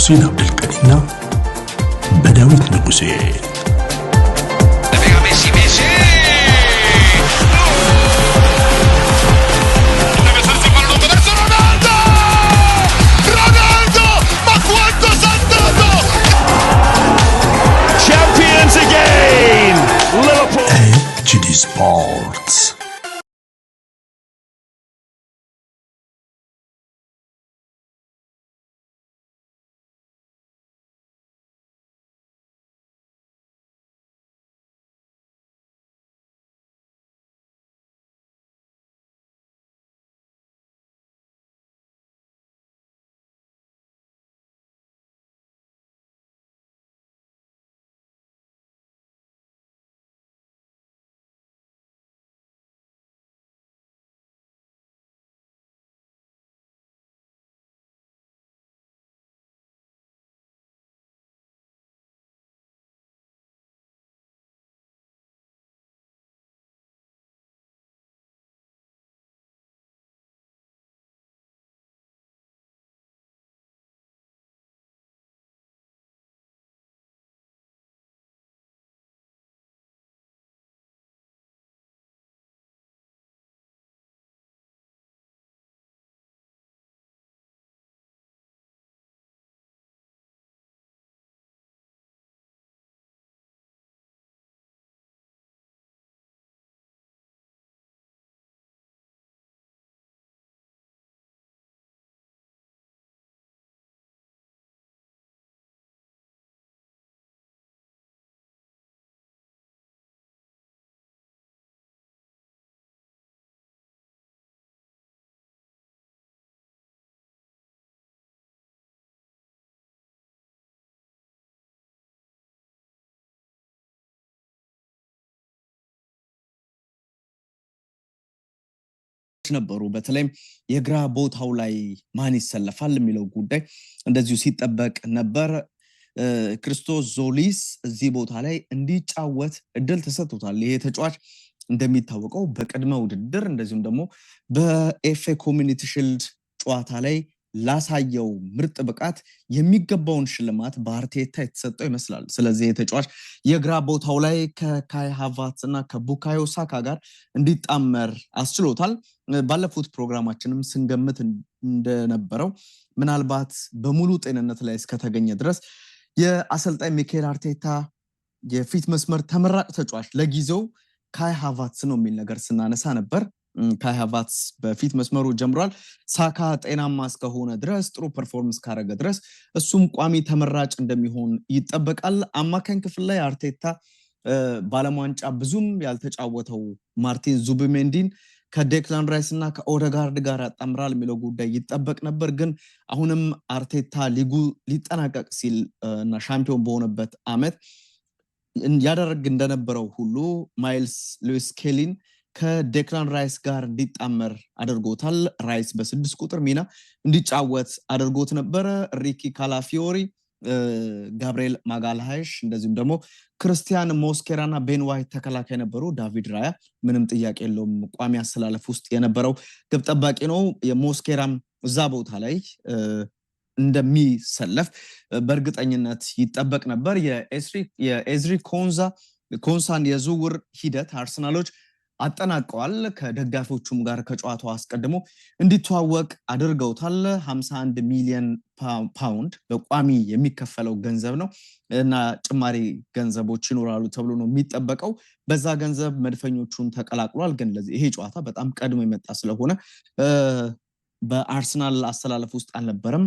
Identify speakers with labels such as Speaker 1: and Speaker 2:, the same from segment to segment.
Speaker 1: በሁሴን አብዱልቀዲና በዳዊት ንጉሴ HD Sports.
Speaker 2: ነበሩ በተለይም የግራ ቦታው ላይ ማን ይሰለፋል የሚለው ጉዳይ እንደዚሁ ሲጠበቅ ነበር። ክርስቶስ ዞሊስ እዚህ ቦታ ላይ እንዲጫወት እድል ተሰጥቶታል። ይሄ ተጫዋች እንደሚታወቀው በቅድመ ውድድር እንደዚሁም ደግሞ በኤፍኤ ኮሚኒቲ ሺልድ ጨዋታ ላይ ላሳየው ምርጥ ብቃት የሚገባውን ሽልማት በአርቴታ የተሰጠው ይመስላል። ስለዚህ የተጫዋች የግራ ቦታው ላይ ከካይ ሃቨርትዝ እና ከቡካዮ ሳካ ጋር እንዲጣመር አስችሎታል። ባለፉት ፕሮግራማችንም ስንገምት እንደነበረው ምናልባት በሙሉ ጤንነት ላይ እስከተገኘ ድረስ የአሰልጣኝ ሚኬል አርቴታ የፊት መስመር ተመራጭ ተጫዋች ለጊዜው ካይ ሃቨርትዝ ነው የሚል ነገር ስናነሳ ነበር። ካይ ሃቨርትዝ በፊት መስመሩ ጀምሯል። ሳካ ጤናማ እስከሆነ ድረስ ጥሩ ፐርፎርማንስ ካረገ ድረስ እሱም ቋሚ ተመራጭ እንደሚሆን ይጠበቃል። አማካኝ ክፍል ላይ አርቴታ በዓለም ዋንጫ ብዙም ያልተጫወተው ማርቲን ዙቢሜንዲን ከዴክላን ራይስ እና ከኦደጋርድ ጋር ያጣምራል የሚለው ጉዳይ ይጠበቅ ነበር። ግን አሁንም አርቴታ ሊጉ ሊጠናቀቅ ሲል እና ሻምፒዮን በሆነበት አመት ያደረግ እንደነበረው ሁሉ ማይልስ ሉዊስ ስኬሊን ከዴክላን ራይስ ጋር እንዲጣመር አድርጎታል። ራይስ በ6 ቁጥር ሚና እንዲጫወት አድርጎት ነበረ። ሪኪ ካላፊዮሪ፣ ጋብሪኤል ማጋልሃይሽ እንደዚሁም ደግሞ ክርስቲያን ሞስኬራና ቤን ዋይት ተከላካይ ነበሩ። ዳቪድ ራያ ምንም ጥያቄ የለውም ቋሚ አሰላለፍ ውስጥ የነበረው ግብ ጠባቂ ነው። የሞስኬራም እዛ ቦታ ላይ እንደሚሰለፍ በእርግጠኝነት ይጠበቅ ነበር። የኤዝሪ ኮንሳን የዝውውር ሂደት አርሰናሎች አጠናቀዋል። ከደጋፊዎቹም ጋር ከጨዋታው አስቀድሞ እንዲተዋወቅ አድርገውታል። 51 ሚሊዮን ፓውንድ በቋሚ የሚከፈለው ገንዘብ ነው እና ጭማሪ ገንዘቦች ይኖራሉ ተብሎ ነው የሚጠበቀው። በዛ ገንዘብ መድፈኞቹን ተቀላቅሏል። ግን ይሄ ጨዋታ በጣም ቀድሞ የመጣ ስለሆነ በአርሰናል አሰላለፍ ውስጥ አልነበረም።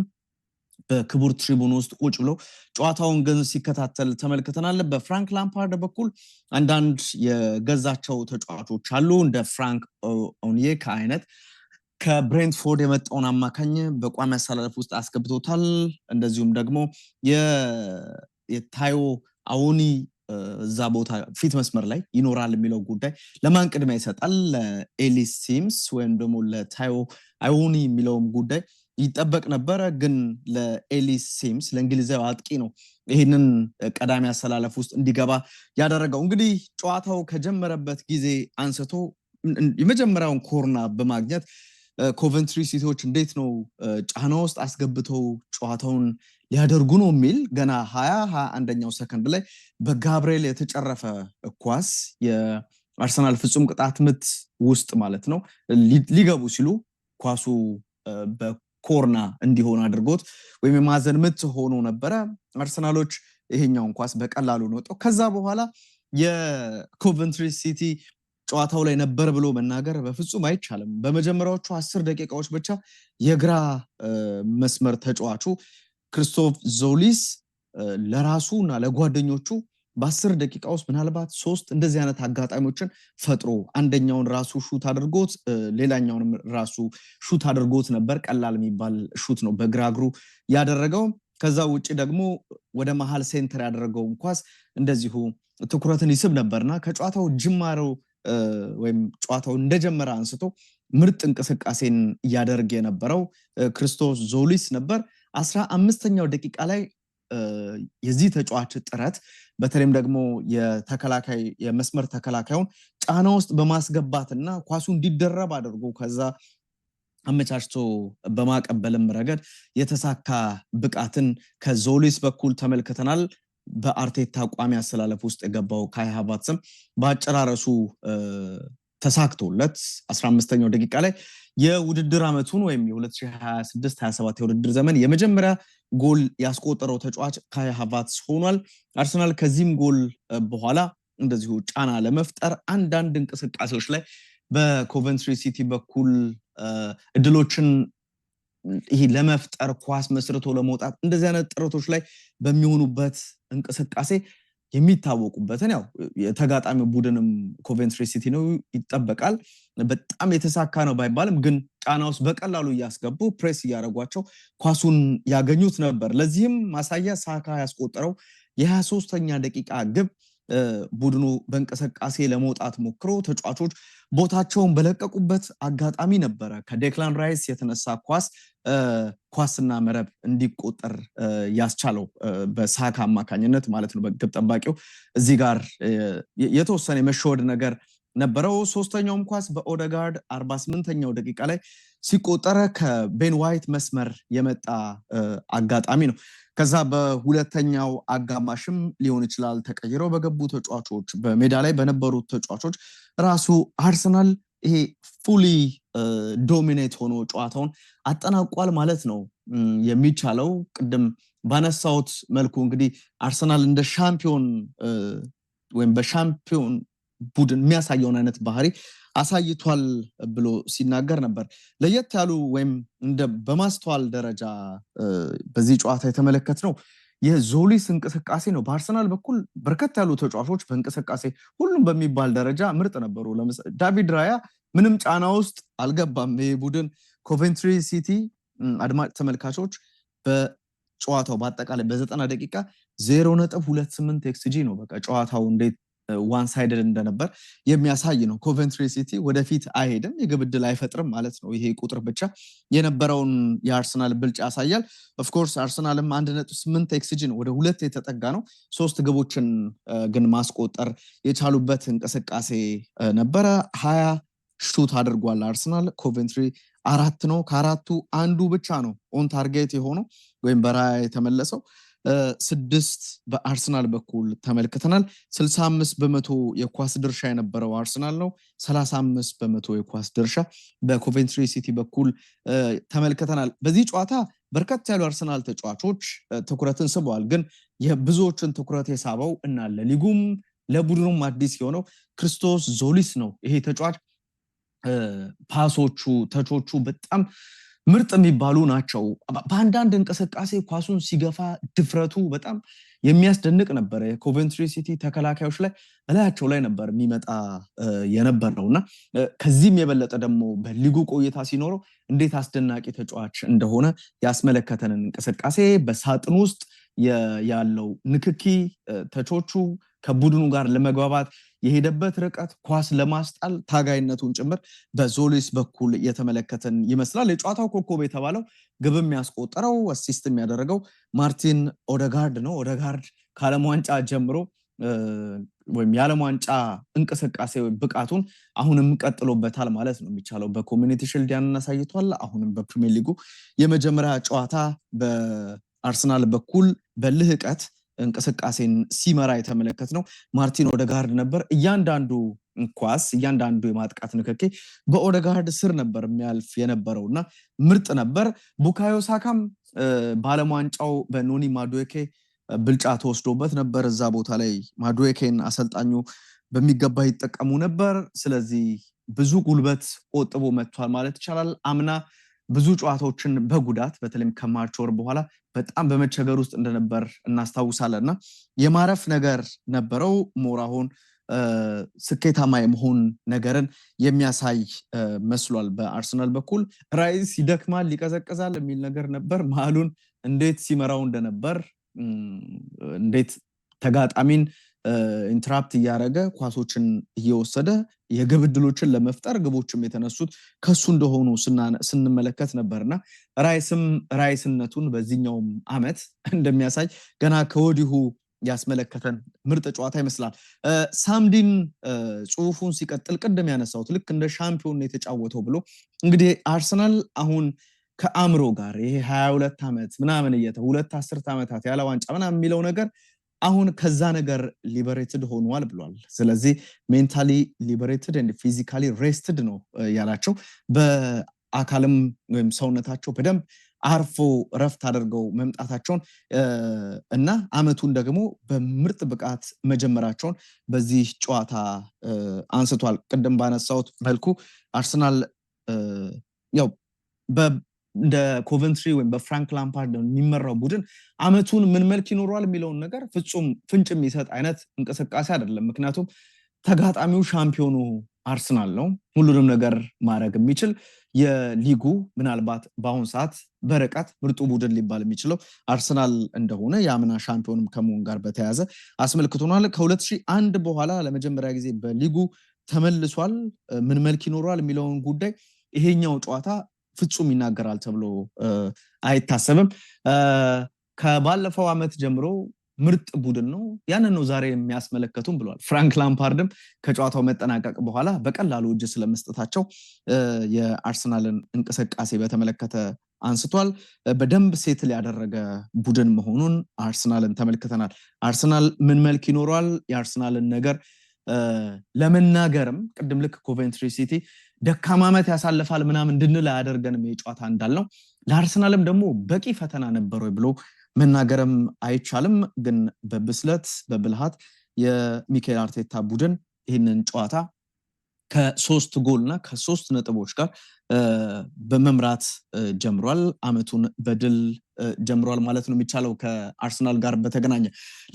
Speaker 2: በክቡር ትሪቡን ውስጥ ቁጭ ብሎ ጨዋታውን ግን ሲከታተል ተመልክተናል። በፍራንክ ላምፓርድ በኩል አንዳንድ የገዛቸው ተጫዋቾች አሉ። እንደ ፍራንክ ኦኒየካ አይነት ከብሬንትፎርድ የመጣውን አማካኝ በቋሚ አሰላለፍ ውስጥ አስገብቶታል። እንደዚሁም ደግሞ የታዮ አዎኒ እዛ ቦታ ፊት መስመር ላይ ይኖራል የሚለው ጉዳይ ለማን ቅድሚያ ይሰጣል? ለኤሊስ ሲምስ ወይም ደግሞ ለታዮ አዎኒ የሚለውም ጉዳይ ይጠበቅ ነበረ። ግን ለኤሊስ ሲምስ ለእንግሊዛዊ አጥቂ ነው ይህንን ቀዳሚ አሰላለፍ ውስጥ እንዲገባ ያደረገው። እንግዲህ ጨዋታው ከጀመረበት ጊዜ አንስቶ የመጀመሪያውን ኮርና በማግኘት ኮቨንትሪ ሲቲዎች እንዴት ነው ጫና ውስጥ አስገብተው ጨዋታውን ሊያደርጉ ነው የሚል ገና 21ኛው ሰከንድ ላይ በጋብሪኤል የተጨረፈ ኳስ የአርሰናል ፍጹም ቅጣት ምት ውስጥ ማለት ነው ሊገቡ ሲሉ ኳሱ በኮርና እንዲሆን አድርጎት ወይም የማዕዘን ምት ሆኖ ነበረ። አርሰናሎች ይሄኛውን ኳስ በቀላሉ ነው ወጣው። ከዛ በኋላ የኮቨንትሪ ሲቲ ጨዋታው ላይ ነበር ብሎ መናገር በፍጹም አይቻልም። በመጀመሪያዎቹ 10 ደቂቃዎች ብቻ የግራ መስመር ተጫዋቹ ክሪስቶፍ ዞሊስ ለራሱና ለጓደኞቹ በ10 ደቂቃ ውስጥ ምናልባት 3 እንደዚህ አይነት አጋጣሚዎችን ፈጥሮ አንደኛውን ራሱ ሹት አድርጎት ሌላኛውንም ራሱ ሹት አድርጎት ነበር። ቀላል የሚባል ሹት ነው በግራ እግሩ ያደረገው። ከዛ ውጪ ደግሞ ወደ መሃል ሴንተር ያደረገው ኳስ እንደዚሁ ትኩረትን ይስብ ነበርና ከጨዋታው ጅማሮ ወይም ጨዋታው እንደጀመረ አንስቶ ምርጥ እንቅስቃሴን ያደርግ የነበረው ክሪስቶፍ ዞሊስ ነበር። 15ኛው ደቂቃ ላይ የዚህ ተጫዋች ጥረት በተለይም ደግሞ የተከላካይ የመስመር ተከላካዩን ጫና ውስጥ በማስገባትና ኳሱ እንዲደረብ አድርጎ ከዛ አመቻችቶ በማቀበልም ረገድ የተሳካ ብቃትን ከዞሊስ በኩል ተመልክተናል። በአርቴታ ቋሚ አሰላለፍ ውስጥ የገባው ካይ ሃቨርትዝም በአጨራረሱ ተሳክቶለት 15ኛው ደቂቃ ላይ የውድድር አመቱን ወይም የ2026-27 የውድድር ዘመን የመጀመሪያ ጎል ያስቆጠረው ተጫዋች ካይ ሃቨርትዝ ሆኗል። አርሰናል ከዚህም ጎል በኋላ እንደዚሁ ጫና ለመፍጠር አንዳንድ እንቅስቃሴዎች ላይ በኮቨንትሪ ሲቲ በኩል እድሎችን ይሄ ለመፍጠር ኳስ መስርቶ ለመውጣት እንደዚህ አይነት ጥረቶች ላይ በሚሆኑበት እንቅስቃሴ የሚታወቁበትን ያው የተጋጣሚ ቡድንም ኮቨንትሪ ሲቲ ነው ይጠበቃል። በጣም የተሳካ ነው ባይባልም ግን ጫና ውስጥ በቀላሉ እያስገቡ ፕሬስ እያደረጓቸው ኳሱን ያገኙት ነበር። ለዚህም ማሳያ ሳካ ያስቆጠረው የ23ኛ ደቂቃ ግብ ቡድኑ በእንቅስቃሴ ለመውጣት ሞክሮ ተጫዋቾች ቦታቸውን በለቀቁበት አጋጣሚ ነበረ ከዴክላን ራይስ የተነሳ ኳስና መረብ እንዲቆጠር ያስቻለው በሳካ አማካኝነት ማለት ነው። በግብ ጠባቂው እዚህ ጋር የተወሰነ የመሸወድ ነገር ነበረው። ሶስተኛውም ኳስ በኦደጋርድ 48ኛው ደቂቃ ላይ ሲቆጠረ ከቤን ዋይት መስመር የመጣ አጋጣሚ ነው። ከዛ በሁለተኛው አጋማሽም ሊሆን ይችላል ተቀይረው በገቡ ተጫዋቾች በሜዳ ላይ በነበሩት ተጫዋቾች ራሱ አርሰናል ይሄ ፉሊ ዶሚኔት ሆኖ ጨዋታውን አጠናቋል ማለት ነው የሚቻለው። ቅድም ባነሳውት መልኩ እንግዲህ አርሰናል እንደ ሻምፒዮን ወይም በሻምፒዮን ቡድን የሚያሳየውን አይነት ባህሪ አሳይቷል ብሎ ሲናገር ነበር። ለየት ያሉ ወይም እንደ በማስተዋል ደረጃ በዚህ ጨዋታ የተመለከትነው የዞሊስ እንቅስቃሴ ነው። በአርሰናል በኩል በርከት ያሉ ተጫዋቾች በእንቅስቃሴ ሁሉም በሚባል ደረጃ ምርጥ ነበሩ። ለምሳሌ ዳቪድ ራያ ምንም ጫና ውስጥ አልገባም። ይህ ቡድን ኮቨንትሪ ሲቲ አድማጭ ተመልካቾች በጨዋታው በአጠቃላይ በ90 ደቂቃ 0.28 ኤክስጂ ነው። በቃ ጨዋታው እንዴት ዋን ሳይድድ እንደነበር የሚያሳይ ነው። ኮቨንትሪ ሲቲ ወደፊት አይሄድም፣ የግብ ዕድል አይፈጥርም ማለት ነው። ይሄ ቁጥር ብቻ የነበረውን የአርሰናል ብልጫ ያሳያል። ኦፍኮርስ አርሰናልም 1.8 ኤክስጂ ነው፣ ወደ 2 የተጠጋ ነው። 3 ግቦችን ግን ማስቆጠር የቻሉበት እንቅስቃሴ ነበረ። 20 ሹት አድርጓል አርሰናል። ኮቨንትሪ 4 ነው። ከአራቱ አንዱ ብቻ ነው ኦን ታርጌት የሆነው ወይም በራያ የተመለሰው። 6 በአርሰናል በኩል ተመልክተናል። 65% የኳስ ድርሻ የነበረው አርሰናል ነው። 35% የኳስ ድርሻ በኮቨንትሪ ሲቲ በኩል ተመልክተናል። በዚህ ጨዋታ በርከት ያሉ አርሰናል ተጫዋቾች ትኩረትን ስበዋል። ግን የብዙዎችን ትኩረት የሳበው እና ለሊጉም ለቡድኑም አዲስ የሆነው ክሪስቶፍ ዞሊስ ነው። ይሄ ተጫዋች ፓሶቹ ተቾቹ በጣም ምርጥ የሚባሉ ናቸው። በአንዳንድ እንቅስቃሴ ኳሱን ሲገፋ ድፍረቱ በጣም የሚያስደንቅ ነበር። የኮቨንትሪ ሲቲ ተከላካዮች ላይ እላያቸው ላይ ነበር የሚመጣ የነበረውና ከዚህም የበለጠ ደግሞ በሊጉ ቆይታ ሲኖረው እንዴት አስደናቂ ተጫዋች እንደሆነ ያስመለከተንን እንቅስቃሴ በሳጥን ውስጥ ያለው ንክኪ ተቾቹ ከቡድኑ ጋር ለመግባባት የሄደበት ርቀት ኳስ ለማስጣል ታጋይነቱን ጭምር በዞሊስ በኩል የተመለከተን ይመስላል። የጨዋታው ኮከብ የተባለው ግብም ያስቆጠረው አሲስትም ያደረገው ማርቲን ኦደጋርድ ነው። ኦደጋርድ ከዓለም ዋንጫ ጀምሮ ወይም የዓለም ዋንጫ እንቅስቃሴ ወይ ብቃቱን አሁንም ቀጥሎበታል ማለት ነው የሚቻለው። በኮሚኒቲ ሺልድ ያንን አሳይቷል። አሁንም በፕሪሚየር ሊጉ የመጀመሪያ ጨዋታ በአርሰናል በኩል በልህቀት እንቅስቃሴን ሲመራ የተመለከትነው ማርቲን ኦዴጋርድ ነበር። እያንዳንዱ ኳስ እያንዳንዱ የማጥቃት ንክኪ በኦዴጋርድ ስር ነበር የሚያልፍ የነበረውና ምርጥ ነበር። ቡካዮ ሳካም በዓለም ዋንጫው በኖኒ ማዱዌኬ ብልጫ ተወስዶበት ነበር። እዛ ቦታ ላይ ማዱዌኬን አሰልጣኙ በሚገባ ይጠቀሙ ነበር። ስለዚህ ብዙ ጉልበት ቆጥቦ መጥቷል ማለት ይቻላል። አምና ብዙ ጨዋታዎችን በጉዳት በተለይም ከማርች ወር በኋላ በጣም በመቸገር ውስጥ እንደነበር እናስታውሳለንና የማረፍ ነገር ነበረው። ሞራሁን ስኬታማ የመሆን ነገርን የሚያሳይ መስሏል። በአርሰናል በኩል ራይስ ይደክማል ይቀዘቅዛል የሚል ነገር ነበር። መሀሉን እንዴት ሲመራው እንደነበር እንዴት ተጋጣሚን ኢንትራፕት እያደረገ ኳሶችን እየወሰደ የግብ ዕድሎችን ለመፍጠር ግቦችም የተነሱት ከሱ እንደሆኑ ስንመለከት ነበርና ራይስነቱን በዚህኛውም ዓመት እንደሚያሳይ ገና ከወዲሁ ያስመለከተን ምርጥ ጨዋታ ይመስላል። ሳምዲን ጽሁፉን ሲቀጥል ቅድም ያነሳሁት ልክ እንደ ሻምፒዮን የተጫወተው ብሎ እንግዲህ አርሰናል አሁን ከአምሮ ጋር ይሄ 22 ዓመት ምናምን ሁለት 10 ዓመታት ያለ ዋንጫ ምናምን የሚለው ነገር አሁን ከዛ ነገር ሊበሬትድ ሆኗል ብሏል። ስለዚህ ሜንታሊ ሊበሬትድ ኤንድ ፊዚካሊ ሬስትድ ነው ያላቸው። በአካልም ወይም ሰውነታቸው በደንብ አርፎ ረፍት አድርገው መምጣታቸውን እና አመቱን ደግሞ በምርጥ ብቃት መጀመራቸውን በዚህ ጨዋታ አንስቷል። ቅድም ባነሳሁት መልኩ አርሰናል ያው እንደ ኮቨንትሪ ወይም በፍራንክ ላምፓርድ የሚመራው ቡድን አመቱን ምን መልክ ይኖረዋል የሚለውን ነገር ፍጹም ፍንጭ የሚሰጥ አይነት እንቅስቃሴ አይደለም። ምክንያቱም ተጋጣሚው ሻምፒዮኑ አርሰናል ነው። ሁሉንም ነገር ማድረግ የሚችል የሊጉ ምናልባት በአሁን ሰዓት በርቀት ምርጡ ቡድን ሊባል የሚችለው አርሰናል እንደሆነ የአምና ሻምፒዮንም ከመሆን ጋር በተያያዘ አስመልክቶናል። ከ2001 በኋላ ለመጀመሪያ ጊዜ በሊጉ ተመልሷል። ምን መልክ ይኖረዋል የሚለውን ጉዳይ ይሄኛው ጨዋታ ፍጹም ይናገራል ተብሎ አይታሰብም። ከባለፈው አመት ጀምሮ ምርጥ ቡድን ነው፣ ያንን ነው ዛሬ የሚያስመለከቱም ብሏል። ፍራንክ ላምፓርድም ከጨዋታው መጠናቀቅ በኋላ በቀላሉ እጅ ስለመስጠታቸው የአርሰናልን እንቅስቃሴ በተመለከተ አንስቷል። በደንብ ሴትል ያደረገ ቡድን መሆኑን አርሰናልን ተመልክተናል። አርሰናል ምን መልክ ይኖረዋል የአርሰናልን ነገር ለመናገርም ቅድም ልክ ኮቨንትሪ ሲቲ ደካማ ዓመት ያሳልፋል ምናምን እንድንል አያደርገንም የጨዋታ እንዳልነው። ለአርሰናልም ደግሞ በቂ ፈተና ነበር ወይ ብሎ መናገርም አይቻልም። ግን በብስለት በብልሃት የሚኬል አርቴታ ቡድን ይህንን ጨዋታ ከ3 ጎልና ከ3 ነጥቦች ጋር በመምራት ጀምሯል። አመቱን በድል ጀምሯል ማለት ነው የሚቻለው ከአርሰናል ጋር በተገናኘ።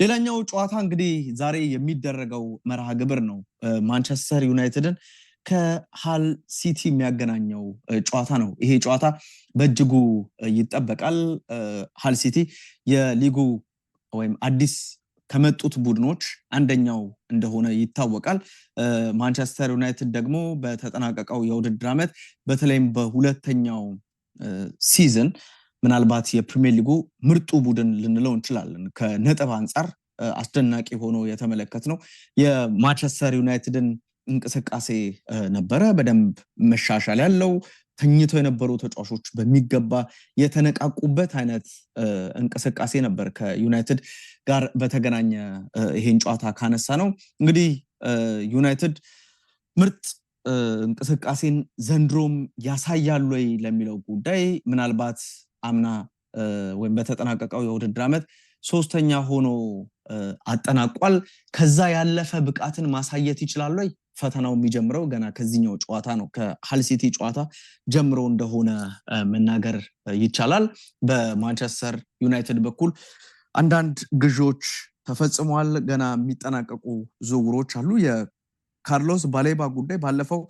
Speaker 2: ሌላኛው ጨዋታ እንግዲህ ዛሬ የሚደረገው መርሃ ግብር ነው። ማንቸስተር ዩናይትድን ከሃል ሲቲ የሚያገናኘው ጨዋታ ነው። ይሄ ጨዋታ በእጅጉ ይጠበቃል። ሃል ሲቲ የሊጉ ወይም አዲስ ከመጡት ቡድኖች አንደኛው እንደሆነ ይታወቃል። ማንቸስተር ዩናይትድ ደግሞ በተጠናቀቀው የውድድር ዓመት በተለይም በሁለተኛው ሲዝን ምናልባት የፕሪሚየር ሊጉ ምርጡ ቡድን ልንለው እንችላለን። ከነጥብ አንጻር አስደናቂ ሆኖ የተመለከትነው የማንቸስተር ዩናይትድን እንቅስቃሴ ነበረ። በደንብ መሻሻል ያለው ተኝተው የነበሩ ተጫዋቾች በሚገባ የተነቃቁበት አይነት እንቅስቃሴ ነበር። ከዩናይትድ ጋር በተገናኘ ይሄን ጨዋታ ካነሳ ነው እንግዲህ ዩናይትድ ምርጥ እንቅስቃሴን ዘንድሮም ያሳያሉ ወይ ለሚለው ጉዳይ ምናልባት አምና ወይም በተጠናቀቀው የውድድር ዓመት 3ኛ ሆኖ አጠናቋል። ከዛ ያለፈ ብቃትን ማሳየት ይችላል ወይ? ፈተናው የሚጀምረው ገና ከዚህኛው ጨዋታ ነው። ከሃል ሲቲ ጨዋታ ጀምሮ እንደሆነ መናገር ይቻላል። በማንቸስተር ዩናይትድ በኩል አንዳንድ ግዢዎች ተፈጽመዋል። ገና የሚጠናቀቁ ዝውውሮች አሉ። የካርሎስ ባሌባ ጉዳይ ባለፈው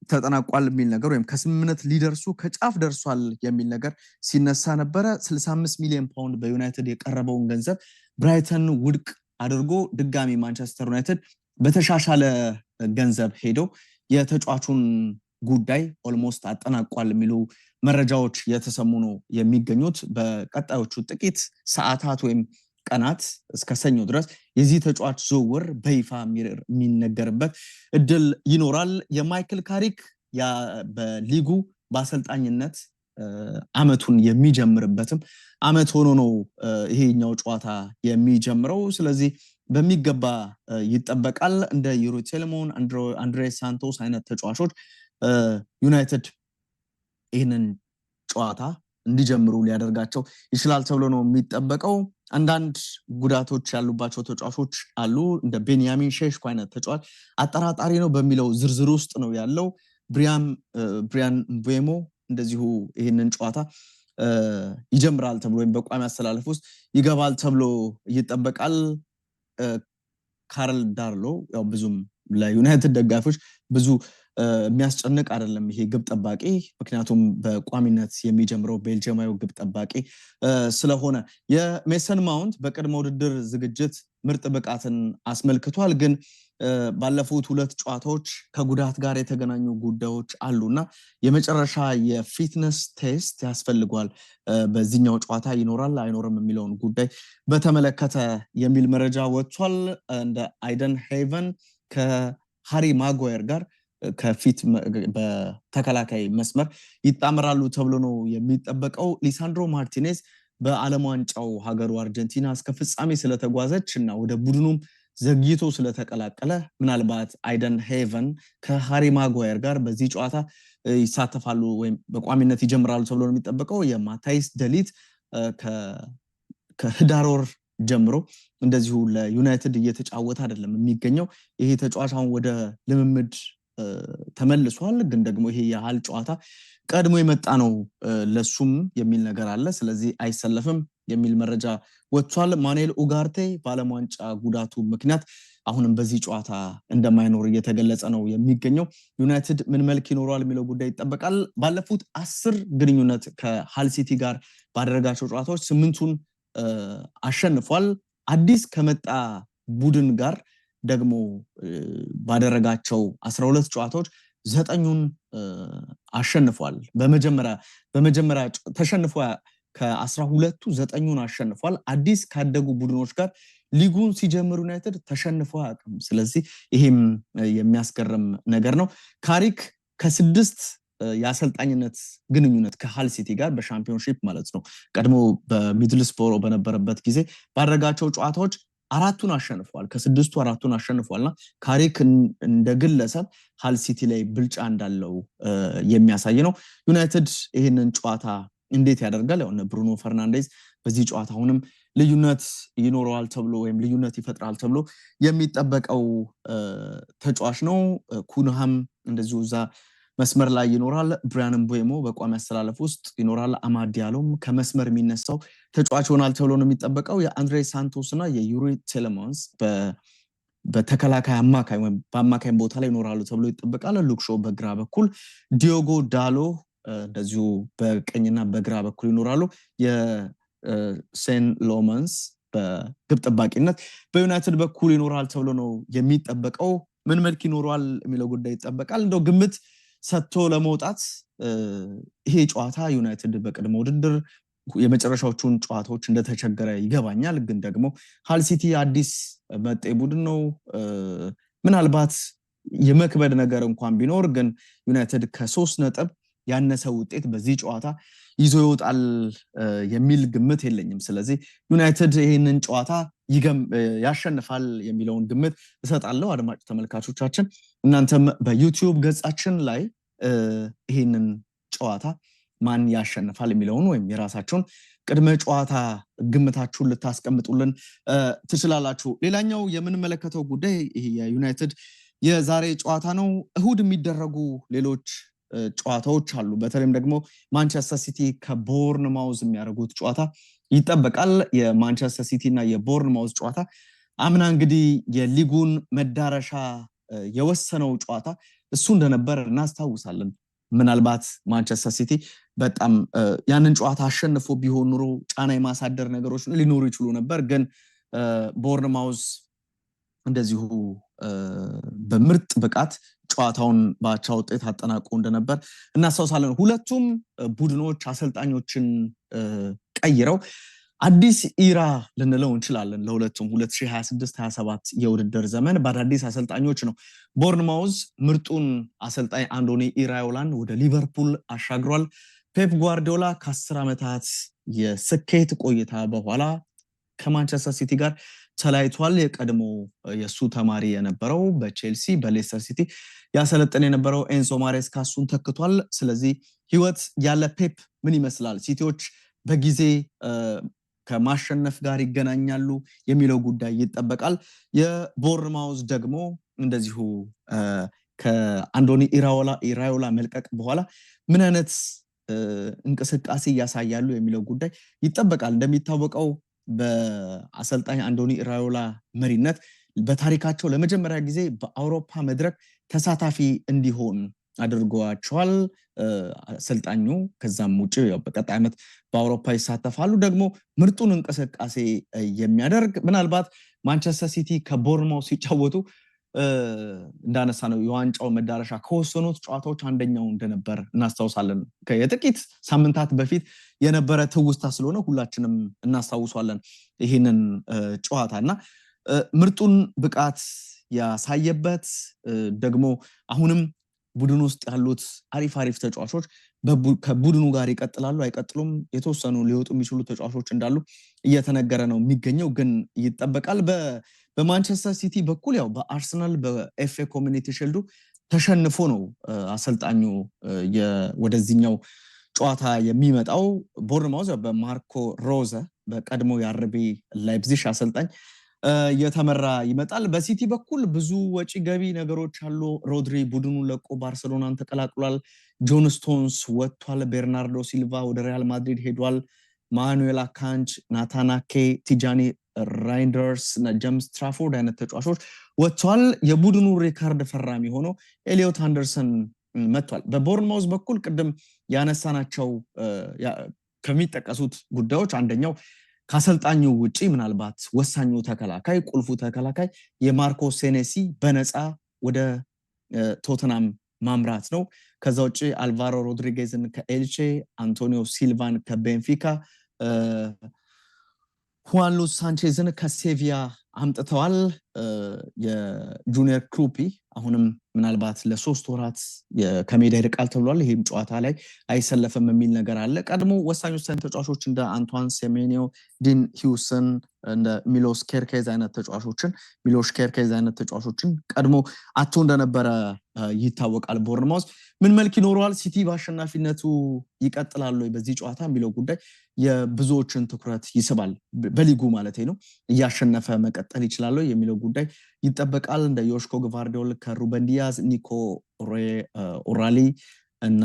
Speaker 2: ተጠናቋል የሚል ነገር ወይም ከስምምነት ሊደርሱ ከጫፍ ደርሷል የሚል ነገር ሲነሳ ነበረ። 65 ሚሊዮን ፓውንድ በዩናይትድ የቀረበውን ገንዘብ ብራይተን ውድቅ አድርጎ ድጋሚ ማንቸስተር ዩናይትድ በተሻሻለ ገንዘብ ሄዶ የተጫዋቹን ጉዳይ ኦልሞስት አጠናቋል የሚሉ መረጃዎች የተሰሙ ነው የሚገኙት። በቀጣዮቹ ጥቂት ሰዓታት ወይም ቀናት እስከ ሰኞ ድረስ የዚህ ተጫዋች ዝውውር በይፋ የሚነገርበት እድል ይኖራል። የማይክል ካሪክ በሊጉ በአሰልጣኝነት አመቱን የሚጀምርበትም አመት ሆኖ ነው ይሄኛው ጨዋታ የሚጀምረው። ስለዚህ በሚገባ ይጠበቃል። እንደ ዩሪ ቴሌሞን፣ አንድሬ ሳንቶስ አይነት ተጫዋቾች ዩናይትድ ይህንን ጨዋታ እንዲጀምሩ ሊያደርጋቸው ይችላል ተብሎ ነው የሚጠበቀው። አንዳንድ ጉዳቶች ያሉባቸው ተጫዋቾች አሉ። እንደ ቤንያሚን ሼሽኮ አይነት ተጫዋች አጠራጣሪ ነው በሚለው ዝርዝር ውስጥ ነው ያለው። ብሪያን ምቤሞ እንደዚሁ ይህንን ጨዋታ ይጀምራል ተብሎ ወይም በቋሚ አሰላለፍ ውስጥ ይገባል ተብሎ ይጠበቃል። ካርል ዳርሎ ያው ብዙም ለዩናይትድ ደጋፊዎች ብዙ የሚያስጨንቅ አይደለም ይሄ ግብ ጠባቂ፣ ምክንያቱም በቋሚነት የሚጀምረው ቤልጂየማዊ ግብ ጠባቂ ስለሆነ። የሜሰን ማውንት በቅድመ ውድድር ዝግጅት ምርጥ ብቃትን አስመልክቷል። ግን ባለፉት 2 ጨዋታዎች ከጉዳት ጋር የተገናኙ ጉዳዮች አሉና የመጨረሻ የፊትነስ ቴስት ያስፈልጓል። በዚህኛው ጨዋታ ይኖራል አይኖርም የሚለውን ጉዳይ በተመለከተ የሚል መረጃ ወጥቷል። እንደ አይደን ሄቨን ከሃሪ ማጓየር ጋር ከፊት በተከላካይ መስመር ይጣመራሉ ተብሎ ነው የሚጠበቀው። ሊሳንድሮ ማርቲኔዝ በዓለም ዋንጫው ሀገሩ አርጀንቲና እስከ ፍጻሜ ስለተጓዘች እና ወደ ቡድኑም ዘግይቶ ስለተቀላቀለ ምናልባት አይደን ሄቨን ከሃሪ ማጓየር ጋር በዚህ ጨዋታ ይሳተፋሉ ወይም በቋሚነት ይጀምራሉ ተብሎ ነው የሚጠበቀው። የማታይስ ደሊት ከህዳር ወር ጀምሮ እንደዚሁ ለዩናይትድ እየተጫወተ አይደለም የሚገኘው። ይሄ ተጫዋች አሁን ወደ ልምምድ ተመልሷል። ግን ደግሞ ይሄ የሃል ጨዋታ ቀድሞ የመጣ ነው ለሱም የሚል ነገር አለ። ስለዚህ አይሰለፍም የሚል መረጃ ወጥቷል። ማኑኤል ኡጋርቴ በዓለም ዋንጫ ጉዳቱ ምክንያት አሁንም በዚህ ጨዋታ እንደማይኖር እየተገለጸ ነው የሚገኘው። ዩናይትድ ምን መልክ ይኖረዋል የሚለው ጉዳይ ይጠበቃል። ባለፉት 10 ግንኙነት ከሃል ሲቲ ጋር ባደረጋቸው ጨዋታዎች 8ቱን አሸንፏል። አዲስ ከመጣ ቡድን ጋር ደግሞ ባደረጋቸው 12 ጨዋታዎች 9ኙን አሸንፏል። በመጀመሪያ ተሸንፎ ከ12ቱ 9ኙን አሸንፏል። አዲስ ካደጉ ቡድኖች ጋር ሊጉን ሲጀምሩ ዩናይትድ ተሸንፎ አያውቅም። ስለዚህ ይሄም የሚያስገርም ነገር ነው። ካሪክ ከ6 የአሰልጣኝነት ግንኙነት ከሃል ሲቲ ጋር በሻምፒዮንሺፕ ማለት ነው ቀድሞ በሚድልስቦሮ በነበረበት ጊዜ ባደረጋቸው ጨዋታዎች 4ቱን አሸንፏል። ከ6ቱ 4ቱን አሸንፏልና ካሪክ እንደ ግለሰብ ሃል ሲቲ ላይ ብልጫ እንዳለው የሚያሳይ ነው። ዩናይትድ ይህንን ጨዋታ እንዴት ያደርጋል? ያው ብሩኖ ፈርናንዴዝ በዚህ ጨዋታ አሁንም ልዩነት ይኖረዋል ተብሎ ወይም ልዩነት ይፈጥራል ተብሎ የሚጠበቀው ተጫዋች ነው። ኩንሃም እንደዚሁ እዛ መስመር ላይ ይኖራል። ብሪያን ምቤሞ በቋሚ አሰላለፍ ውስጥ ይኖራል። አማድ ዲያሎም ከመስመር የሚነሳው ተጫዋች ይሆናል ተብሎ ነው የሚጠበቀው። የአንድሬ ሳንቶስ እና የዩሪ ቴሌማንስ በተከላካይ አማካይ ወይም በአማካይ ቦታ ላይ ይኖራሉ ተብሎ ይጠበቃል። ሉክሾ በግራ በኩል፣ ዲዮጎ ዳሎ እንደዚሁ በቀኝና በግራ በኩል ይኖራሉ። የሴን ሎመንስ በግብ ጠባቂነት በዩናይትድ በኩል ይኖራል ተብሎ ነው የሚጠበቀው። ምን መልክ ይኖረዋል የሚለው ጉዳይ ይጠበቃል። እንደው ግምት ሰጥቶ ለመውጣት ይሄ ጨዋታ ዩናይትድ በቅድመ ውድድር የመጨረሻዎቹን ጨዋታዎች እንደተቸገረ ይገባኛል። ግን ደግሞ ሃል ሲቲ አዲስ መጤ ቡድን ነው። ምናልባት የመክበድ ነገር እንኳን ቢኖር ግን ዩናይትድ ከ3 ነጥብ ያነሰ ውጤት በዚህ ጨዋታ ይዞ ይወጣል የሚል ግምት የለኝም። ስለዚህ ዩናይትድ ይህንን ጨዋታ ያሸንፋል የሚለውን ግምት እሰጣለሁ። አድማጭ ተመልካቾቻችን እናንተም በዩቲዩብ ገጻችን ላይ ይህንን ጨዋታ ማን ያሸንፋል የሚለውን ወይም የራሳችሁን ቅድመ ጨዋታ ግምታችሁን ልታስቀምጡልን ትችላላችሁ። ሌላኛው የምንመለከተው ጉዳይ ይሄ የዩናይትድ የዛሬ ጨዋታ ነው። እሁድ የሚደረጉ ሌሎች ጨዋታዎች አሉ። በተለይም ደግሞ ማንቸስተር ሲቲ ከቦርንማውዝ የሚያደርጉት ጨዋታ ይጠበቃል። የማንቸስተር ሲቲ እና የቦርንማውዝ ጨዋታ አምና እንግዲህ የሊጉን መዳረሻ የወሰነው ጨዋታ እሱ እንደነበር እናስታውሳለን። ምናልባት ማንቸስተር ሲቲ በጣም ያንን ጨዋታ አሸንፎ ቢሆን ኑሮ ጫና የማሳደር ነገሮች ሊኖሩ ይችሉ ነበር። ግን ቦርንማውዝ እንደዚሁ በምርጥ ብቃት ጨዋታውን በአቻ ውጤት አጠናቆ እንደነበር እናስታውሳለን። ሁለቱም ቡድኖች አሰልጣኞችን ቀይረው አዲስ ኢራ ልንለው እንችላለን ለሁለቱም 2026-27 የውድድር ዘመን በአዳዲስ አሰልጣኞች ነው። ቦርንማውዝ ምርጡን አሰልጣኝ አንዶኒ ኢራዮላን ወደ ሊቨርፑል አሻግሯል። ፔፕ ጓርዲዮላ ከ10 ዓመታት የስኬት ቆይታ በኋላ ከማንቸስተር ሲቲ ጋር ተለያይቷል። የቀድሞ የሱ ተማሪ የነበረው በቼልሲ በሌስተር ሲቲ ያሰለጠነ የነበረው ኤንዞ ማሬስካ እሱን ተክቷል። ስለዚህ ህይወት ያለ ፔፕ ምን ይመስላል? ሲቲዎች በጊዜ ከማሸነፍ ጋር ይገናኛሉ የሚለው ጉዳይ ይጠበቃል። የቦርንማውዝ ደግሞ እንደዚሁ ከአንዶኒ ኢራዮላ መልቀቅ በኋላ ምን አይነት እንቅስቃሴ ያሳያሉ የሚለው ጉዳይ ይጠበቃል። እንደሚታወቀው በአሰልጣኝ አንዶኒ ኢራዮላ መሪነት በታሪካቸው ለመጀመሪያ ጊዜ በአውሮፓ መድረክ ተሳታፊ እንዲሆን አድርጓቸዋል። አሰልጣኙ ከዛም ውጪ በቀጣይ ዓመት በአውሮፓ ይሳተፋሉ። ደግሞ ምርጡን እንቅስቃሴ የሚያደርግ ምናልባት ማንቸስተር ሲቲ ከቦርንማውዝ ሲጫወቱ እንዳነሳ ነው የዋንጫው መዳረሻ ከወሰኑት ጨዋታዎች አንደኛው እንደነበር እናስታውሳለን። የጥቂት ሳምንታት በፊት የነበረ ትውስታ ስለሆነ ሁላችንም እናስታውሳለን ይህንን ጨዋታና ምርጡን ብቃት ያሳየበት ደግሞ አሁንም ቡድን ውስጥ ያሉት አሪፍ ተጫዋቾች ከቡድኑ ጋር ይቀጥላሉ አይቀጥሉም፣ የተወሰኑ ሊወጡ የሚችሉ ተጫዋቾች እንዳሉ እየተነገረ ነው የሚገኘው። ግን ይጠበቃል። በማንቸስተር ሲቲ በኩል ያው በአርሰናል በኤፍኤ ኮሚኒቲ ሺልዱ ተሸንፎ ነው አሰልጣኙ ወደዚህኛው ጨዋታ የሚመጣው። ቦርንማውዝ በማርኮ ሮዘ በቀድሞ የአርቢ ላይፕዚግ አሰልጣኝ የተመራ ይመጣል። በሲቲ በኩል ብዙ ወጪ ገቢ ነገሮች አሉ። ሮድሪ ቡድኑን ለቆ ባርሴሎናን ተቀላቅሏል። ጆን ስቶንስ ወጥቷል። ቤርናርዶ ሲልቫ ወደ ሪያል ማድሪድ ሄዷል። ማኑኤል አካንጅ፣ ናታናኬ፣ ቲጃኒ ራይንደርስ እና ጀምስ ትራፎርድ አይነት ተጫዋቾች ወጥቷል። የቡድኑ ሪካርድ ፈራሚ ሆኖ ኤሊዮት አንደርሰን መጥቷል። በቦርንማውዝ በኩል ቅድም ያነሳናቸው ከሚጠቀሱት ጉዳዮች አንደኛው ከአሰልጣኙ ውጪ ምናልባት ወሳኙ ተከላካይ ቁልፉ ተከላካይ የማርኮ ሴኔሲ በነፃ ወደ ቶተናም ማምራት ነው። ከዛ ውጪ አልቫሮ ሮድሪጌዝን ከኤልቼ፣ አንቶኒዮ ሲልቫን ከቤንፊካ፣ ሁዋን ሉስ ሳንቼዝን ከሴቪያ አምጥተዋል። የጁኒየር ክሩፒ አሁንም ምናልባት ለ3 ወራት ከሜዳ ይርቃል ተብሏል። ይህም ጨዋታ ላይ አይሰለፍም የሚል ነገር አለ። ቀድሞ ወሳኝ ተጫዋቾች እንደ አንቷን ሴሜኒዮ፣ ዲን ሂውሰን፣ እንደ ሚሎሽ ኬርኬዝ አይነት ተጫዋቾችን ቀድሞ አቶ እንደነበረ ይታወቃል። ቦርንማውዝ ምን መልክ ይኖረዋል? ሲቲ በአሸናፊነቱ ይቀጥላሉ በዚህ ጨዋታ የሚለው ጉዳይ የብዙዎችን ትኩረት ይስባል። በሊጉ ማለት ነው እያሸነፈ መቀጠል ይችላል የሚለው ጉዳይ ይጠበቃል። እንደ ዮሽኮ ግቫርዲዮል ከሩበን ዲያዝ፣ ኒኮ ኦራሊ እና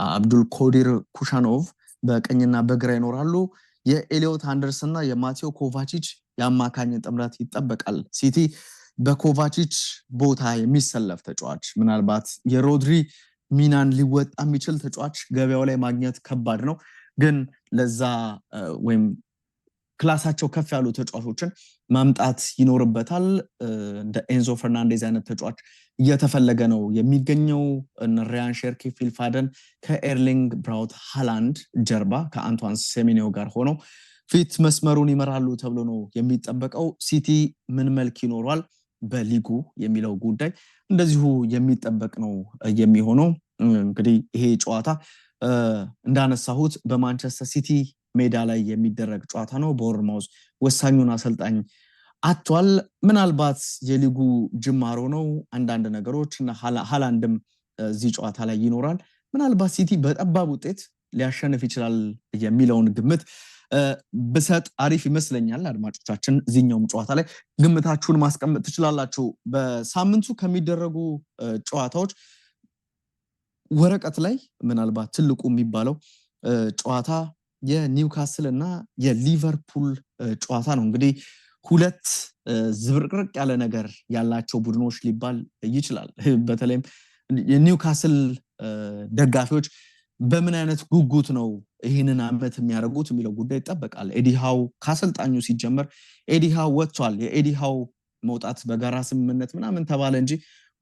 Speaker 2: አብዱል ኮዲር ኩሻኖቭ በቀኝና በግራ ይኖራሉ። የኤሊዮት አንደርሰን እና የማቴዮ ኮቫቺች የአማካኝ ጥምረት ይጠበቃል። ሲቲ በኮቫቺች ቦታ የሚሰለፍ ተጫዋች ምናልባት የሮድሪ ሚናን ሊወጣ የሚችል ተጫዋች ገበያው ላይ ማግኘት ከባድ ነው። ግን ለዛ ወይም ክላሳቸው ከፍ ያሉ ተጫዋቾችን ማምጣት ይኖርበታል። እንደ ኤንዞ ፈርናንዴዝ አይነት ተጫዋች እየተፈለገ ነው የሚገኘው። ሪያን ሼርኪ፣ ፊል ፋደን ከኤርሊንግ ብራውት ሃላንድ ጀርባ ከአንቷን ሴሜኒዮ ጋር ሆነው ፊት መስመሩን ይመራሉ ተብሎ ነው የሚጠበቀው። ሲቲ ምን መልክ ይኖሯል በሊጉ የሚለው ጉዳይ እንደዚሁ የሚጠበቅ ነው የሚሆነው። እንግዲህ ይሄ ጨዋታ እንዳነሳሁት በማንቸስተር ሲቲ ሜዳ ላይ የሚደረግ ጨዋታ ነው። ቦርንማውዝ ወሳኙን አሰልጣኝ አጥቷል። ምናልባት የሊጉ ጅማሮ ነው። አንዳንድ ነገሮች እና ሃላንድም እዚህ ጨዋታ ላይ ይኖራል። ምናልባት ሲቲ በጠባብ ውጤት ሊያሸንፍ ይችላል የሚለውን ግምት ብሰጥ አሪፍ ይመስለኛል። አድማጮቻችን እዚህኛውም ጨዋታ ላይ ግምታችሁን ማስቀመጥ ትችላላችሁ። በሳምንቱ ከሚደረጉ ጨዋታዎች ወረቀት ላይ ምናልባት ትልቁ የሚባለው ጨዋታ የኒውካስል እና የሊቨርፑል ጨዋታ ነው። እንግዲህ ሁለት ዝብርቅርቅ ያለ ነገር ያላቸው ቡድኖች ሊባል ይችላል። በተለይም የኒውካስል ደጋፊዎች በምን አይነት ጉጉት ነው ይህንን ዓመት የሚያደርጉት የሚለው ጉዳይ ይጠበቃል። ኤዲሃው ከአሰልጣኙ ሲጀመር ኤዲሃው ወጥቷል። የኤዲሃው መውጣት በጋራ ስምምነት ምናምን ተባለ እንጂ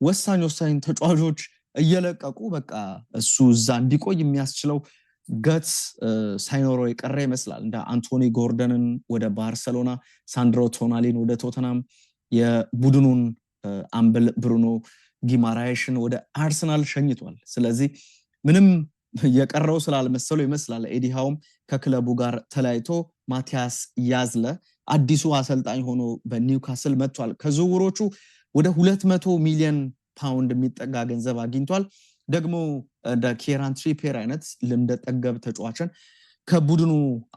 Speaker 2: ወሳኝ ተጫዋቾች እየለቀቁ በቃ እሱ እዛ እንዲቆይ የሚያስችለው ገትስ ሳይኖረው የቀረ ይመስላል። እንደ አንቶኒ ጎርደንን ወደ ባርሰሎና፣ ሳንድሮ ቶናሊን ወደ ቶተናም፣ የቡድኑን አምበል ብሩኖ ጊማራይሽን ወደ አርሰናል ሸኝቷል። ስለዚህ ምንም የቀረው ስላልመሰለው ይመስላል ኤዲሃውም ከክለቡ ጋር ተለያይቶ ማቲያስ ያዝለ አዲሱ አሰልጣኝ ሆኖ በኒውካስል መጥቷል። ከዝውውሮቹ ወደ 200 ሚሊዮን ፓውንድ የሚጠጋ ገንዘብ አግኝቷል። ደግሞ እንደ ኬራን ትሪፒየር አይነት ልምደ ጠገብ ተጫዋችን ከቡድኑ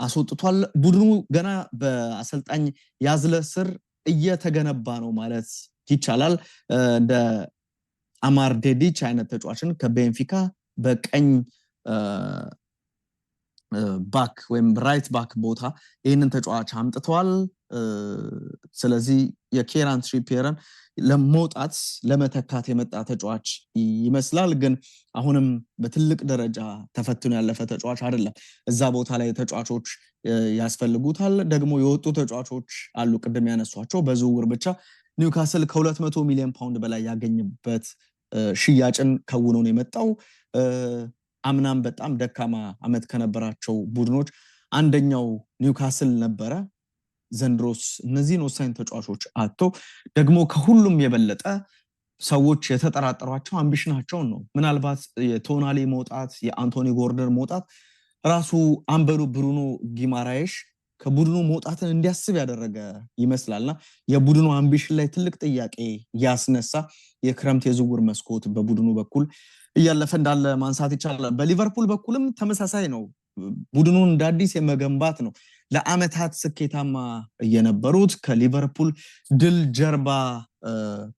Speaker 2: አስወጥቷል። ቡድኑ ገና በአሰልጣኝ ያዝለ ስር እየተገነባ ነው ማለት ይቻላል። እንደ አማር ዴዲች አይነት ተጫዋችን ከቤንፊካ በቀኝ ባክ ወይም ራይት ባክ ቦታ ይህንን ተጫዋች አምጥተዋል። ስለዚህ የኬራን ትሪፒየርን ለመውጣት ለመተካት የመጣ ተጫዋች ይመስላል። ግን አሁንም በትልቅ ደረጃ ተፈትኖ ያለፈ ተጫዋች አይደለም። እዛ ቦታ ላይ ተጫዋቾች ያስፈልጉታል። ደግሞ የወጡ ተጫዋቾች አሉ ቅድም ያነሷቸው። በዝውውር ብቻ ኒውካስል ከ200 ሚሊዮን ፓውንድ በላይ ያገኝበት ሽያጭን ከውኖ ነው የመጣው። አምናም በጣም ደካማ አመት ከነበራቸው ቡድኖች አንደኛው ኒውካስል ነበረ። ዘንድሮስ እነዚህን ወሳኝ ተጫዋቾች አጥቶ ደግሞ ከሁሉም የበለጠ ሰዎች የተጠራጠሯቸው አምቢሽናቸውን ነው። ምናልባት የቶናሊ መውጣት፣ የአንቶኒ ጎርደን መውጣት ራሱ አምበሉ ብሩኖ ጊማራይሽ ከቡድኑ መውጣትን እንዲያስብ ያደረገ ይመስላልና የቡድኑ አምቢሽን ላይ ትልቅ ጥያቄ ያስነሳ የክረምት የዝውውር መስኮት በቡድኑ በኩል እያለፈ እንዳለ ማንሳት ይቻላል። በሊቨርፑል በኩልም ተመሳሳይ ነው። ቡድኑን እንደ አዲስ የመገንባት ነው። ለአመታት ስኬታማ የነበሩት ከሊቨርፑል ድል ጀርባ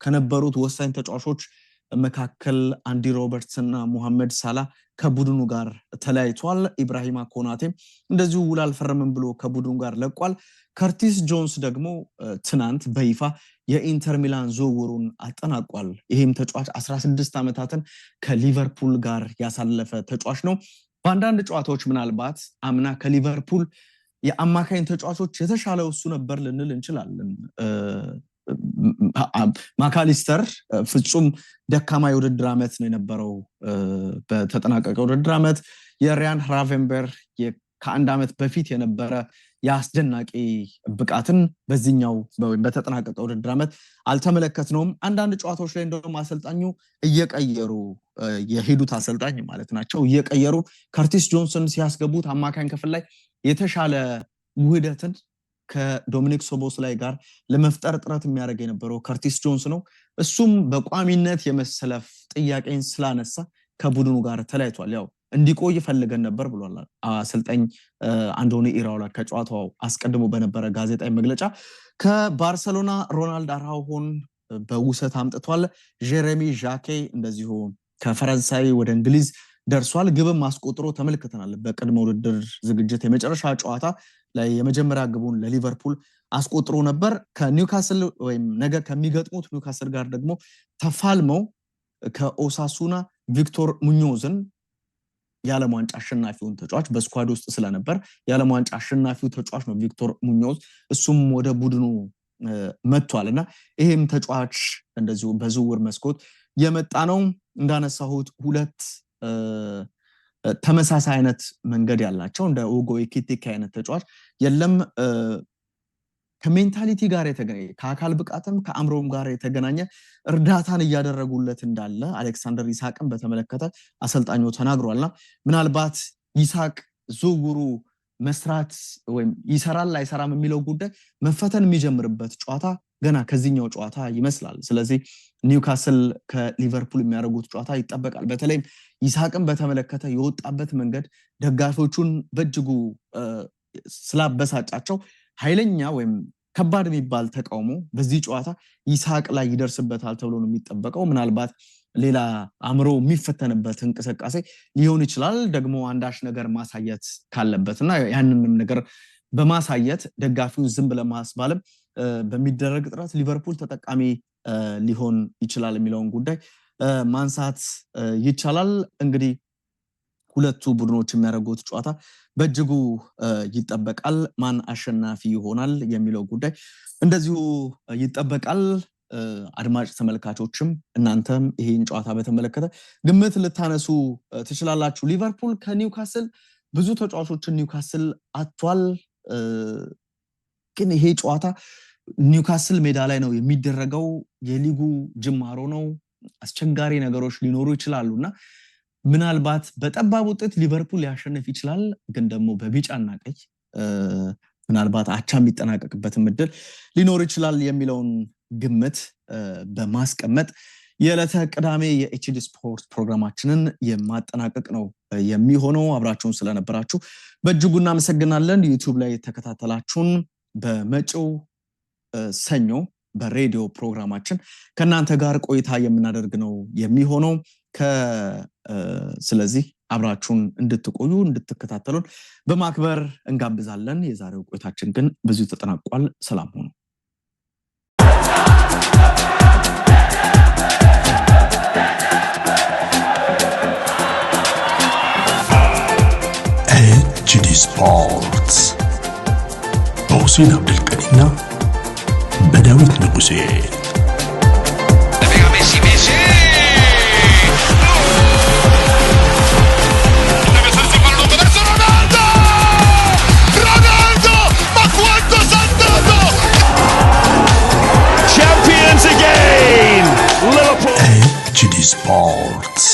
Speaker 2: ከነበሩት ወሳኝ ተጫዋቾች መካከል አንዲ ሮበርትስ እና ሙሐመድ ሳላ ከቡድኑ ጋር ተለያይቷል። ኢብራሂማ ኮናቴም እንደዚሁ ውል አልፈረምም ብሎ ከቡድኑ ጋር ለቋል። ከርቲስ ጆንስ ደግሞ ትናንት በይፋ የኢንተር ሚላን ዝውውሩን አጠናቋል። ይህም ተጫዋች 16 ዓመታትን ከሊቨርፑል ጋር ያሳለፈ ተጫዋች ነው። በአንዳንድ ጨዋታዎች ምናልባት አምና ከሊቨርፑል የአማካኝ ተጫዋቾች የተሻለው እሱ ነበር ልንል እንችላለን። ማካሊስተር ፍጹም ደካማ የውድድር ዓመት ነው የነበረው። በተጠናቀቀ ውድድር ዓመት የሪያን ራቨንበር ከአንድ ዓመት በፊት የነበረ የአስደናቂ ብቃትን በዚህኛው በተጠናቀቀ ውድድር ዓመት አልተመለከትነውም። አንዳንድ ጨዋታዎች ላይ እንደውም አሰልጣኙ እየቀየሩ የሄዱት አሰልጣኝ ማለት ናቸው እየቀየሩ ከርቲስ ጆንስን ሲያስገቡት አማካኝ ክፍል ላይ የተሻለ ውህደትን ከዶሚኒክ ሶቦስላይ ጋር ለመፍጠር ጥረት የሚያደርግ የነበረው ከርቲስ ጆንስ ነው። እሱም በቋሚነት የመሰለፍ ጥያቄን ስላነሳ ከቡድኑ ጋር ተለያይቷል። ያው እንዲቆይ ፈልገን ነበር ብሏል አሰልጣኝ አንዶኒ ኢራኦላ ከጨዋታው አስቀድሞ በነበረ ጋዜጣዊ መግለጫ። ከባርሰሎና ሮናልድ አራውሆን በውሰት አምጥቷል። ጄሬሚ ዣኬ እንደዚሁ ከፈረንሳይ ወደ እንግሊዝ ደርሷል። ግብም አስቆጥሮ ተመልክተናል። በቅድመ ውድድር ዝግጅት የመጨረሻ ጨዋታ ላይ የመጀመሪያ ግቡን ለሊቨርፑል አስቆጥሮ ነበር። ከኒውካስል ወይም ነገ ከሚገጥሙት ኒውካስል ጋር ደግሞ ተፋልመው ከኦሳሱና ቪክቶር ሙኞዝን የዓለም ዋንጫ አሸናፊውን ተጫዋች በስኳድ ውስጥ ስለነበር የዓለም ዋንጫ አሸናፊው ተጫዋች ነው ቪክቶር ሙኞዝ። እሱም ወደ ቡድኑ መጥቷልና ይሄም ተጫዋች እንደዚሁ በዝውውር መስኮት የመጣ ነው። እንዳነሳሁት ሁለት ተመሳሳይ አይነት መንገድ ያላቸው እንደ ኡጎ ኤኪቲኬ አይነት ተጫዋች የለም። ከሜንታሊቲ ጋር የተገናኘ ከአካል ብቃትም ከአእምሮም ጋር የተገናኘ እርዳታን እያደረጉለት እንዳለ አሌክሳንደር ኢሳቅን በተመለከተ አሰልጣኙ ተናግሯልና ምናልባት ኢሳቅ ዝውውሩ መስራት ወይም ይሰራል አይሰራም የሚለው ጉዳይ መፈተን የሚጀምርበት ጨዋታ ገና ከዚህኛው ጨዋታ ይመስላል። ስለዚህ ኒውካስል ከሊቨርፑል የሚያደርጉት ጨዋታ ይጠበቃል። በተለይም ኢሳቅን በተመለከተ የወጣበት መንገድ ደጋፊዎቹን በእጅጉ ስላበሳጫቸው ኃይለኛ ወይም ከባድ የሚባል ተቃውሞ በዚህ ጨዋታ ኢሳቅ ላይ ይደርስበታል ተብሎ ነው የሚጠበቀው። ምናልባት ሌላ አእምሮ የሚፈተንበት እንቅስቃሴ ሊሆን ይችላል። ደግሞ አንዳች ነገር ማሳየት ካለበትና ያንንም ነገር በማሳየት ደጋፊውን ዝም ለማስባልም በሚደረግ ጥረት ሊቨርፑል ተጠቃሚ ሊሆን ይችላል የሚለውን ጉዳይ ማንሳት ይቻላል። እንግዲህ ሁለቱ ቡድኖች የሚያደርጉት ጨዋታ በእጅጉ ይጠበቃል። ማን አሸናፊ ይሆናል የሚለው ጉዳይ እንደዚሁ ይጠበቃል። አድማጭ ተመልካቾችም እናንተም ይሄን ጨዋታ በተመለከተ ግምት ልታነሱ ትችላላችሁ። ሊቨርፑል ከኒውካስል ብዙ ተጫዋቾችን ኒውካስል አጥቷል። ግን ይሄ ጨዋታ ኒውካስል ሜዳ ላይ ነው የሚደረገው። የሊጉ ጅማሮ ነው። አስቸጋሪ ነገሮች ሊኖሩ ይችላሉና ምናልባት በጠባብ ውጤት ሊቨርፑል ሊያሸንፍ ይችላል። ግን ደግሞ በቢጫና ቀይ ምናልባት አቻ የሚጠናቀቅበትም እድል ሊኖር ይችላል የሚለውን ግምት በማስቀመጥ የዕለተ ቅዳሜ የኤችዲ ስፖርት ፕሮግራማችንን የማጠናቀቅ ነው የሚሆነው። አብራችሁን ስለነበራችሁ በእጅጉ እናመሰግናለን። ዩቲዩብ ላይ ተከታተላችሁን። በመጪው ሰኞ በሬዲዮ ፕሮግራማችን ከእናንተ ጋር ቆይታ የምናደርግ ነው የሚሆነው። ስለዚህ አብራችሁን እንድትቆዩ እንድትከታተሉን በማክበር እንጋብዛለን። የዛሬው ቆይታችን ግን በዚሁ ተጠናቋል። ሰላም ሁኑ።
Speaker 1: ኤችዲ ስፖርትስ በሁሴን አብዱልቀኒና በዳዊት ንጉሴ
Speaker 3: Champions again! Liverpool!
Speaker 1: ኤችዲ ስፖርትስ